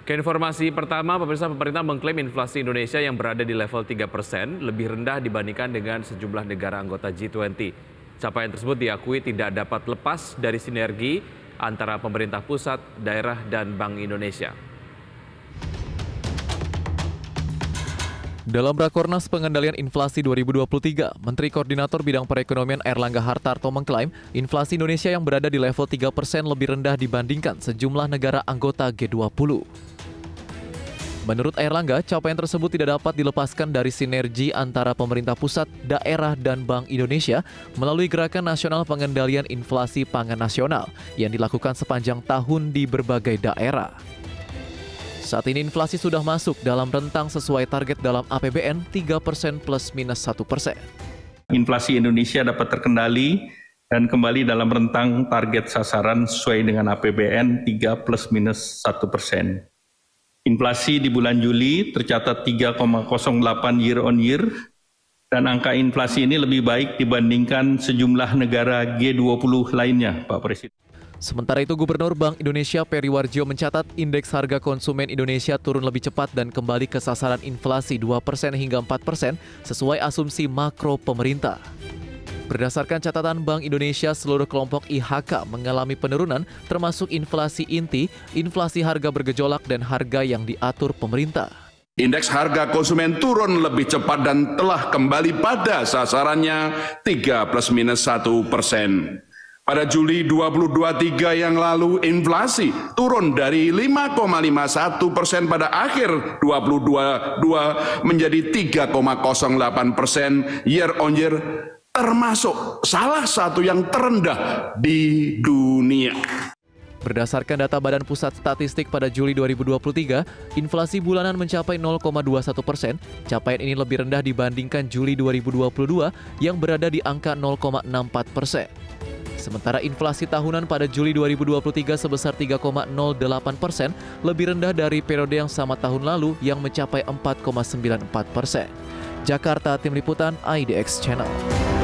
Ke informasi pertama, pemerintah mengklaim inflasi Indonesia yang berada di level 3% lebih rendah dibandingkan dengan sejumlah negara anggota G20. Capaian tersebut diakui tidak dapat lepas dari sinergi antara pemerintah pusat, daerah, dan Bank Indonesia. Dalam Rakornas Pengendalian Inflasi 2023, Menteri Koordinator Bidang Perekonomian Airlangga Hartarto mengklaim inflasi Indonesia yang berada di level 3% lebih rendah dibandingkan sejumlah negara anggota G20. Menurut Airlangga, capaian tersebut tidak dapat dilepaskan dari sinergi antara pemerintah pusat, daerah, dan Bank Indonesia melalui Gerakan Nasional Pengendalian Inflasi Pangan Nasional yang dilakukan sepanjang tahun di berbagai daerah. Saat ini inflasi sudah masuk dalam rentang sesuai target dalam APBN 3% plus minus 1%. Inflasi Indonesia dapat terkendali dan kembali dalam rentang target sasaran sesuai dengan APBN 3 plus minus 1%. Inflasi di bulan Juli tercatat 3,08 year on year dan angka inflasi ini lebih baik dibandingkan sejumlah negara G20 lainnya, Pak Presiden. Sementara itu, Gubernur Bank Indonesia Peri Warjio mencatat indeks harga konsumen Indonesia turun lebih cepat dan kembali ke sasaran inflasi 2% hingga 4% sesuai asumsi makro pemerintah. Berdasarkan catatan Bank Indonesia, seluruh kelompok IHK mengalami penurunan termasuk inflasi inti, inflasi harga bergejolak, dan harga yang diatur pemerintah. Indeks harga konsumen turun lebih cepat dan telah kembali pada sasarannya 3 plus minus 1%. Pada Juli 2023 yang lalu, inflasi turun dari 5,51% pada akhir 2022 menjadi 3,08% year on year, termasuk salah satu yang terendah di dunia. Berdasarkan data Badan Pusat Statistik pada Juli 2023, inflasi bulanan mencapai 0,21%. Capaian ini lebih rendah dibandingkan Juli 2022 yang berada di angka 0,64%. Sementara inflasi tahunan pada Juli 2023 sebesar 3,08%, lebih rendah dari periode yang sama tahun lalu yang mencapai 4,94%. Jakarta, Tim Liputan IDX Channel.